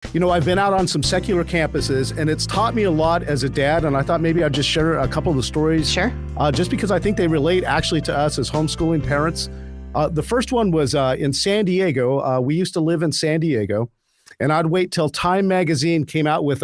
I've been out on some secular campuses, and it's taught me a lot as a dad, and I thought maybe I'd just share a couple of the stories. Sure. Just because I think they relate actually to us as homeschooling parents. The first one was in San Diego. We used to live in San Diego, and I'd wait till Time magazine came out with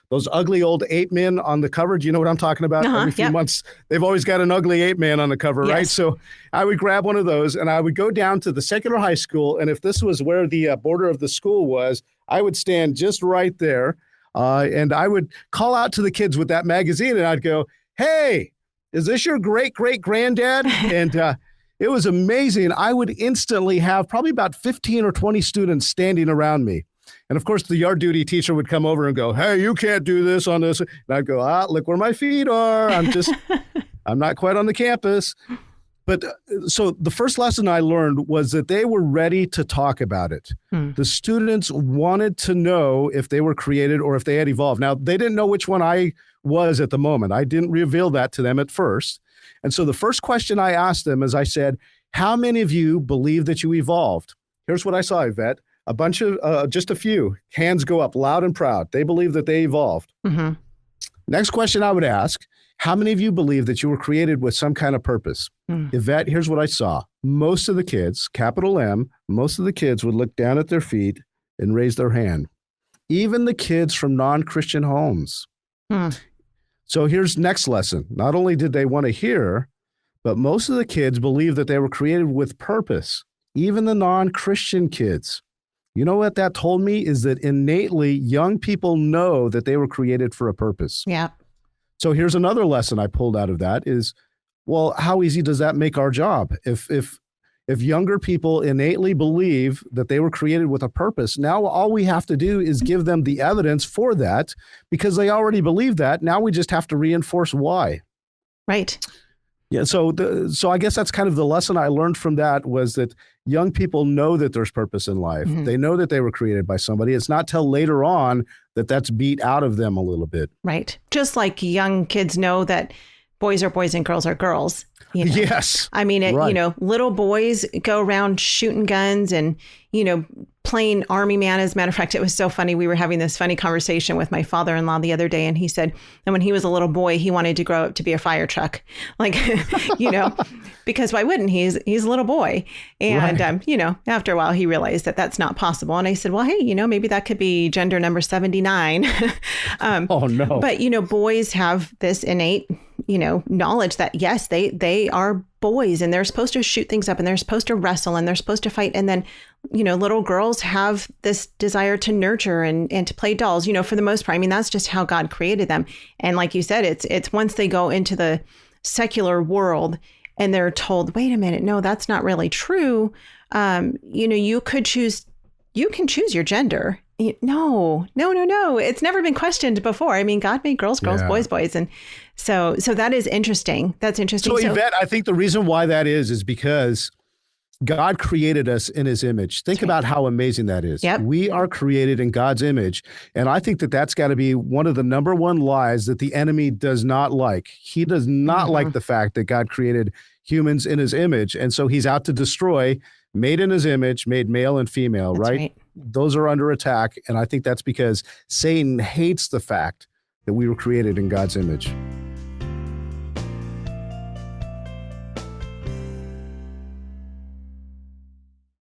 those ugly old ape men on the cover. Do you know what I'm talking about? Every few months, they've always got an ugly ape man on the cover, right? So I would grab one of those, and I would go down to the secular high school, and if this was where the border of the school was, I would stand just right there, and I would call out to the kids with that magazine, and I'd go, "Hey, is this your great-great-granddad?" And it was amazing. I would instantly have probably about 15 or 20 students standing around me. And of course, the yard duty teacher would come over and go, "Hey, you can't do this on this." And I'd go, "Look where my feet are. I'm not quite on the campus." But so the first lesson I learned was that they were ready to talk about it. The students wanted to know if they were created or if they had evolved. Now, they didn't know which one I was at the moment. I didn't reveal that to them at first. And so the first question I asked them is I said, "How many of you believe that you evolved?" Here's what I saw, Yvette. A bunch of, just a few hands go up loud and proud. They believe that they evolved. Mm-hmm. Next question I would ask, how many of you believe that you were created with some kind of purpose? Yvette, here's what I saw. Most of the kids, capital M, most of the kids would look down at their feet and raise their hand. Even the kids from non-Christian homes. So here's next lesson. Not only did they want to hear, but most of the kids believed that they were created with purpose. Even the non-Christian kids. You know what that told me is that innately young people know that they were created for a purpose. Yeah. So here's another lesson I pulled out of that is, well, how easy does that make our job? If younger people innately believe that they were created with a purpose, now all we have to do is give them the evidence for that because they already believe that. Now we just have to reinforce why. Right. Yeah. So I guess that's kind of the lesson I learned from that was that young people know that there's purpose in life. Mm-hmm. They know that they were created by somebody. It's not till later on that that's beat out of them a little bit. Right. Just like young kids know that boys are boys and girls are girls. Yes. I mean, little boys go around shooting guns and, playing army man. As a matter of fact, it was so funny. We were having this funny conversation with my father-in-law the other day, and he said, and when he was a little boy, he wanted to grow up to be a fire truck, because why wouldn't he? He's a little boy. And, right. After a while, he realized that that's not possible. And I said, well, hey, maybe that could be gender number 79. Oh, no. But, boys have this innate, knowledge that, yes, they are boys and they're supposed to shoot things up and they're supposed to wrestle and they're supposed to fight. And then, little girls have this desire to nurture and to play dolls, for the most part. I mean, that's just how God created them. And like you said, it's once they go into the secular world and they're told, wait a minute, no, that's not really true. You can choose your gender. No. It's never been questioned before. I mean, God made girls, boys. And so that is interesting. That's interesting. So Yvette, I think the reason why that is because God created us in his image. Think about how amazing that is. Yep. We are created in God's image. And I think that that's got to be one of the number one lies that the enemy does not like. He does not like the fact that God created humans in his image. And so he's out to destroy, made in his image, made male and female, right? Those are under attack. And I think that's because Satan hates the fact that we were created in God's image.